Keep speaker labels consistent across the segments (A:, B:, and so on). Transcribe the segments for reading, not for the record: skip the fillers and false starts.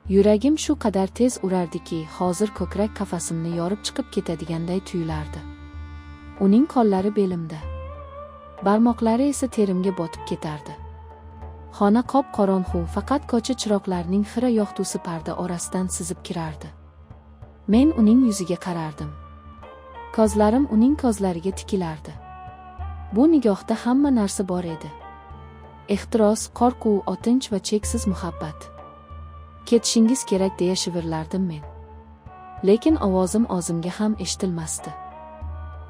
A: Yuragim shu qadar tez urardiki, hozir ko'krak qafasimni yorib chiqib ketadiganday tuyulardi. Uning qo'llari belimda, barmoqlari esa terimga botib ketardi. Xona qop-qorong'u, faqat ko'cha chiroqlarining xira yoqtusi parda orasidan sizib kirardi. Men uning yuziga qarardim. Ko'zlarim uning ko'zlariga tikilardi. Bu nigohda hamma narsa bor edi. Ehtiros, qo'rquv, o'tinch va cheksiz muhabbat. Ketishingiz kerak deya shivirlardim men. Lekin ovozim o'zimga ham eshitilmasdi.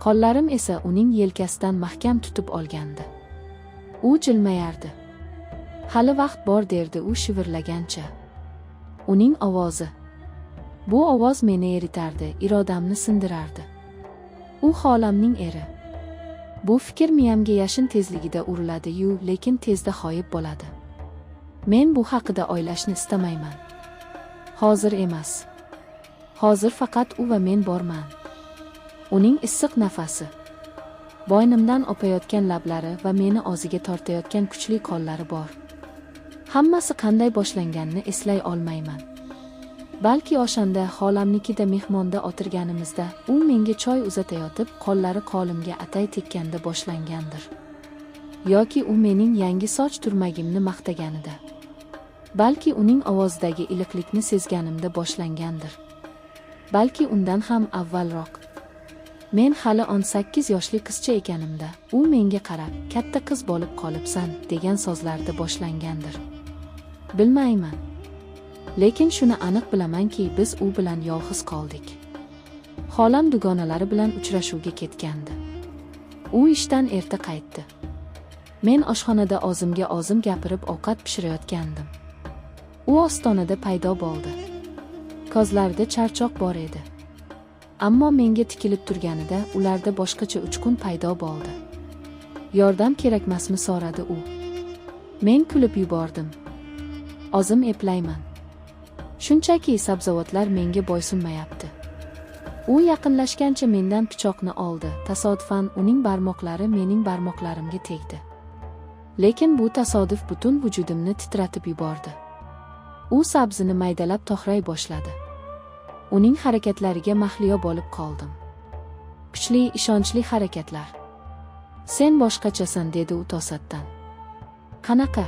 A: Qo'llarim esa uning yelkasidan mahkam tutib olgandi. U jilmayardi. Hali vaqt bor derdi u shivirlagancha. Uning ovozi. Bu ovoz meni eritardi, irodamni sindirardi. U xolamning eri. Bu fikr miyamga yashin tezligida uriladi-yu, lekin tezda g'oyib bo'ladi. Men bu haqida o'ylashni istamayman. Hozir emas. Hozir faqat u va men borman. Uning issiq nafasi, bo'ynimdan o'payotgan lablari va meni o'ziga tortayotgan kuchli qo'llari bor. Hammasi qanday boshlanganini eslay olmayman. Balki o'shanda xolamnikida mehmonda o'tirganimizda u menga choy uzatayotib, qo'llari qo'limga atay tekkanda boshlangandir. Yoki u mening yangi soch turmagimni maqtaganida. Balki uning ovozidagi iliqlikni sezganimda boshlangandir. Balki undan ham avvalroq. Men hali 18 yoshli qizcha ekanimda, u menga qarab, "Katta qiz bo'lib qolibsan" degan so'zlarda boshlangandir. Bilmayman. Lekin shuni aniq bilamanki, biz u bilan yolg'iz qoldik. Xolam dugonalari bilan uchrashuvga ketgandi. U ishdan erta qaytdi. Men oshxonada o'zimga o'zim gapirib ovqat pishirayotgandim. U ostonada paydo bo'ldi. Ko'zlarida charchoq bor edi. Ammo menga tikilib turganida ularda boshqacha uchqun paydo bo'ldi. Yordam kerakmasmi so'radi u. Men kulib yubordim. O'zim eplayman. Shunchaki sabzavotlar menga bo'ysunmayapti. U yaqinlashgancha mendan pichoqni oldi. Tasodifan uning barmoqlari mening barmoqlarimga tegdi. Lekin bu tasodif butun vujudimni titratib yubordi. U sabzini maydalab to'g'ray boshladi. Uning harakatlariga mahliyo bo'lib qoldim. Kuchli, ishonchli harakatlar. "Sen boshqachasan" dedi u to'satdan. "Qanaqa?"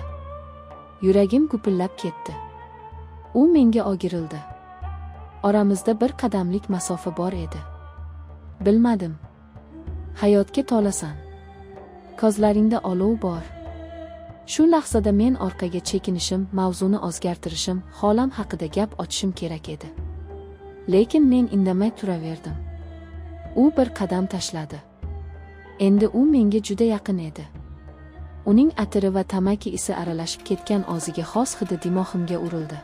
A: Yuragim gupillab ketdi. U menga o'girildi. Oramizda bir qadamlik masofa bor edi. Bilmadim. Hayotga to'lasan. Ko'zlaringda olov bor. Shu lahzada men orqaga chekinishim, mavzuni o'zgartirishim, xolam haqida gap ochishim kerak edi. Lekin men indamay turaverdim. U bir qadam tashladi. Endi u menga juda yaqin edi. Uning atiri va tamaki isi aralashib ketgan o'ziga xos hidi dimog'imga urildi.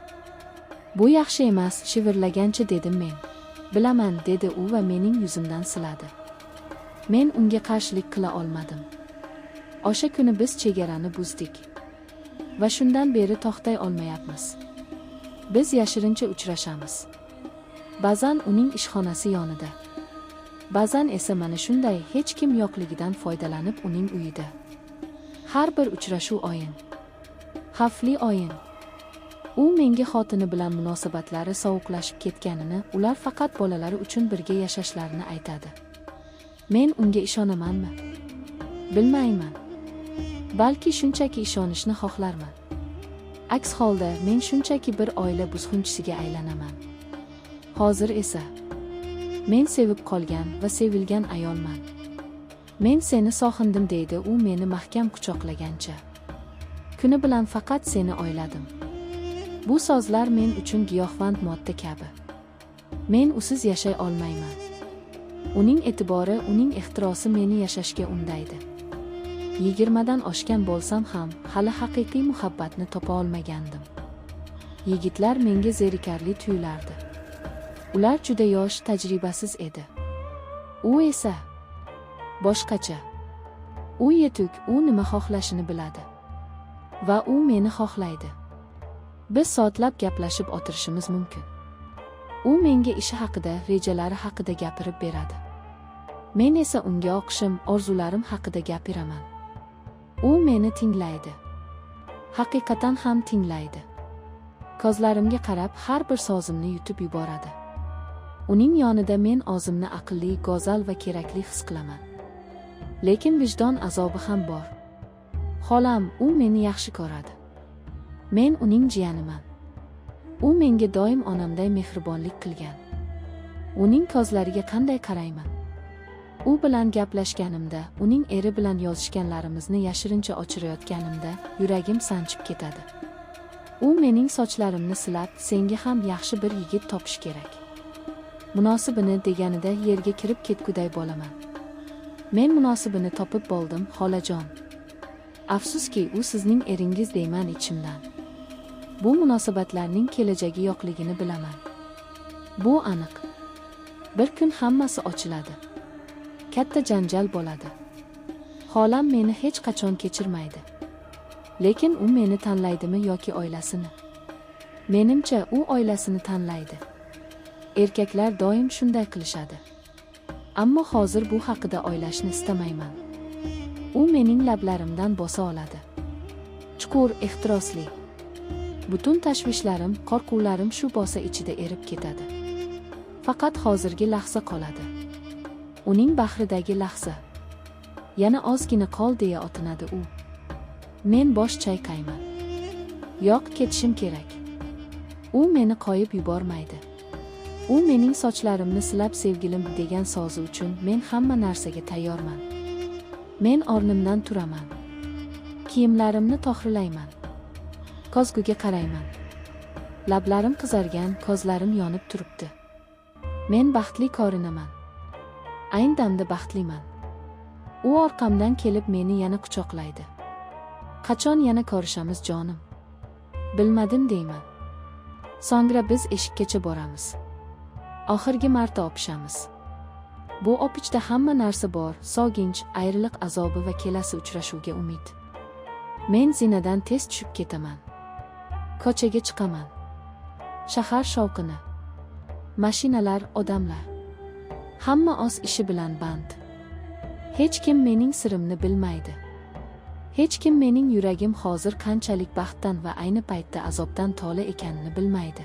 A: "Bu yaxshi emas", shivirlagancha dedim men. "Bilaman", dedi u va mening yuzimdan siladi. Men unga qarshilik qila olmadim. O'sha kuni biz chegarani buzdik. Va shundan beri to'xtay olmayapmiz. Biz yashirincha uchrashamiz. Ba'zan uning ishxonasi yonida. Ba'zan esa mana shunday hech kim yo'qligidan foydalanib uning uyida. Har bir uchrashuv o'yin. Xavfli o'yin. U menga xotini bilan munosabatlari sovuqlashib ketganini, ular faqat bolalari uchun birga yashashlarini aytadi. Men unga ishonamanmi? Bilmayman. Balki shunchaki ishonishni xohlarman. Aks holda men shunchaki bir oila buzg'unchisiga aylanaman. Hozir esa men sevib qolgan va sevilgan ayolman. Men seni sog'indim, deydi u meni mahkam quchoqlagancha. Kuni bilan faqat seni o'yladim. Bu so'zlar men uchun giyohvand modda kabi. Men usiz yashay olmayman. Uning e'tibori, uning ehtirosi meni yashashga undaydi. 20 dan oshgan bo'lsam ham hali haqiqiy muhabbatni topa olmagandim. Yigitlar menga zerikarli tuyulardi. Ular juda yosh, tajribasiz edi. U esa boshqacha. U yetuk, u nima xohlashini biladi. Va u meni xohlaydi. Biz soatlab gaplashib o'tirishimiz mumkin. U menga ishi haqida, rejalari haqida gapirib beradi. Men esa unga o'qishim, orzularim haqida gapiraman. U meni tinglaydi. Haqiqatan ham tinglaydi. Kozlarimga qarab har bir sozimni yutib yuboradi. Uning yonida men o'zimni aqlli, go'zal va kerakli his qilaman. Lekin vijdon azobi ham bor. Xolam, u meni yaxshi ko'radi. Men uning jiyaniman. U menga doim onamday mehribonlik qilgan. Uning ko'zlariga qanday qarayman? U bilan gaplashganimda, uning eri bilan yozishganlarimizni yashirincha ochirayotganimda yuragim sanchib ketadi. U mening sochlarimni silab, senga ham yaxshi bir yigit topish kerak. Munosibini deganida yerga kirib ketguday bo'laman. Men munosibini topib bo'ldim, xolajon. Afsuski, u sizning eringiz deyman ichimdan. Bu munosabatlarning kelajagi yo'qligini bilaman. Bu aniq. Bir kun hammasi ochiladi. Katta janjal bo'ladi. Xolam meni hech qachon kechirmaydi. Lekin u meni tanlaydimi yoki oilasini? Menimcha, u oilasini tanlaydi. Erkaklar doim shunday qilishadi. Ammo hozir bu haqida o'ylashni istamayman. U mening lablarimdan bosa oladi. Chuqur, ehtirosli. Butun tashvishlarim, qo'rquvlarim shu bosa ichida erib ketadi. Faqat hozirgi lahza qoladi. Uning bahridagi lahza. Yana ozgina qol deya otinadi u. Men bosh chayqayman. Yo'q, ketishim kerak. U meni qo'yib yubormaydi. U mening sochlarimni silab sevgilim degan so'zi uchun men hamma narsaga tayyorman. Men o'rnimdan turaman. Kiyimlarimni to'g'rilayman. Kozguga qarayman. Lablarim qizargan, ko'zlarim yonib turibdi. Men baxtli ko'rinaman. Ayni damda baxtliman. U orqamdan kelib meni yana quchoqlaydi. Qachon yana ko'rishamiz jonim? Bilmadim deyman. So'ngra biz eshikkacha boramiz. Oxirgi marta o'pishamiz. Bu o'pichda hamma narsa bor: sog'inch, ayriliq azobi va kelasi uchrashuvga umid. Men zinadan tez tushib ketaman. Ko'chaga chiqaman. Shahar shovqini, mashinalar, odamlar. Hamma o'z ishi bilan band. Hech kim mening sirimni bilmaydi. Hech kim mening yuragim hozir qanchalik baxtdan va ayni paytda azobdan to'la ekanini bilmaydi.